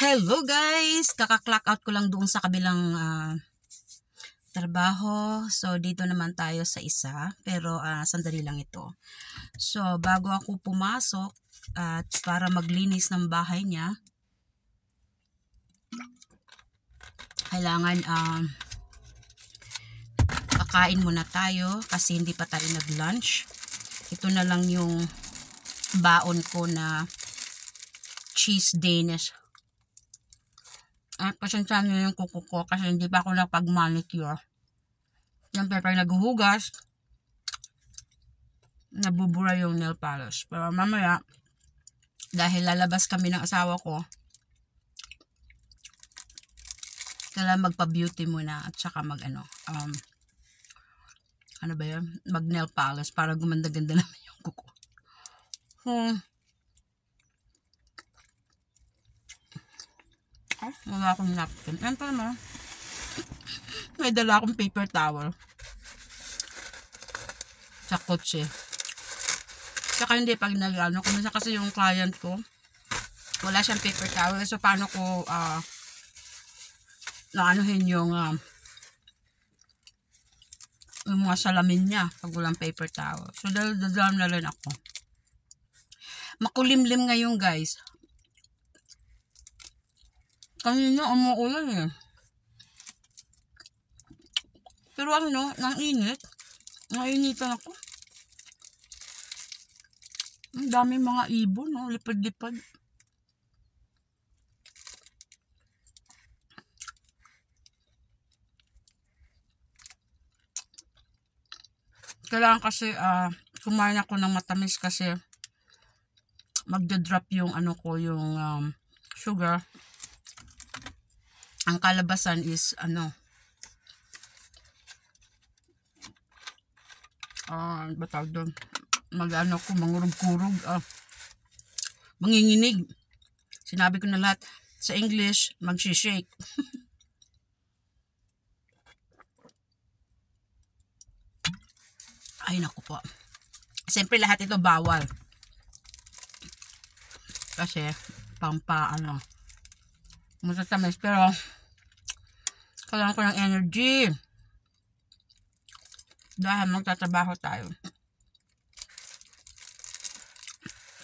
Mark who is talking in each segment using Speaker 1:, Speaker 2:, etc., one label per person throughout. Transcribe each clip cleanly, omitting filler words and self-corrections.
Speaker 1: Hello guys! Kaka-clock out ko lang doon sa kabilang trabaho. So, dito naman tayo sa isa. Pero, sandali lang ito. So, bago ako pumasok at para maglinis ng bahay niya, kailangan kakain muna tayo kasi hindi pa tayo nag-lunch. Ito na lang yung baon ko na cheese Danish. At pasensyahan nyo yung kuko ko kasi hindi pa ako napag-manicure. Siyempre, pag naghuhugas, nabubura yung nail polish. Pero mamaya, dahil lalabas kami ng asawa ko, kailangan magpa-beauty muna at saka mag-ano ba yun? Mag-nail polish para gumanda-ganda naman yung kuko. Wala akong napkin. Yan pa naman. May dala akong paper towel. Sa kotse. Saka hindi pag nag-ano. Kumisa kasi yung client ko, wala siyang paper towel. So, paano ko naanuhin yung mga salamin niya pag walang paper towel. So, dadalam na rin ako. Makulimlim ngayon, guys. Kanina umuulan eh. Pero ano, nang init. Nainitan ako. Ang dami mga ibon, no? Lipad-lipad. Kailangan kasi kumain ako ng matamis kasi magda-drop yung ano ko, yung sugar. Ang kalabasan is ano, ba tawag doon? Mag-ano ko, mangurug-kurug, manginginig. Sinabi ko na lahat sa English, mag-shake. Ay, naku po. Siyempre, lahat ito bawal. Kasi, matatamis. Pero, kailangan ko ng energy. Dahil magtatrabaho tayo.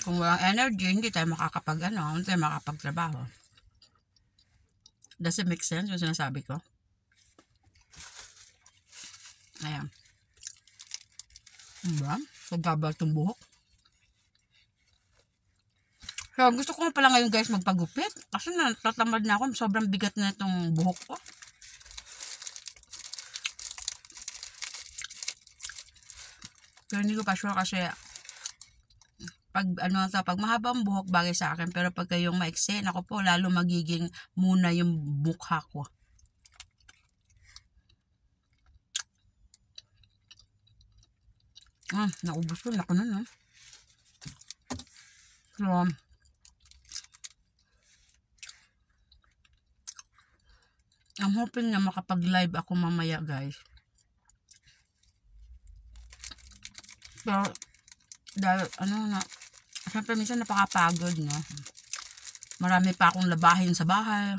Speaker 1: Kung walang energy, hindi tayo hindi tayo makakapagtrabaho. Does it make sense yung sinasabi ko? Ayan. Diba? Pagkabal itong buhok. So, gusto ko pala ngayon guys magpagupit. Kasi natatamad na ako. Sobrang bigat na itong buhok ko. Pero hindi ko pa sure kasi pag mahabang buhok bagay sa akin. Pero pag kayong maiksi, ako po, lalo magiging muna yung mukha ko. Naubos ko. Lako na, no? So, I'm hoping na makapag-live ako mamaya, guys. Pero, dahil, siyempre minsan napakapagod, no? Marami pa akong labahin sa bahay.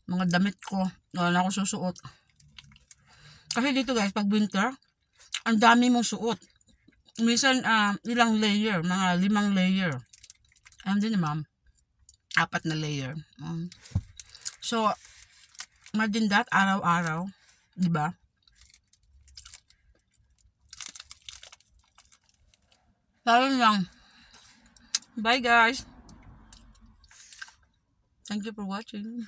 Speaker 1: Mga damit ko, wala na ako susuot. Kasi dito, guys, pag winter, ang dami mong suot. Minsan, ilang layer, mga 5 layer. Hindi ni ma'am, 4 na layer. So, imagine that, araw-araw. Diba? Parang lang. Bye guys. Thank you for watching.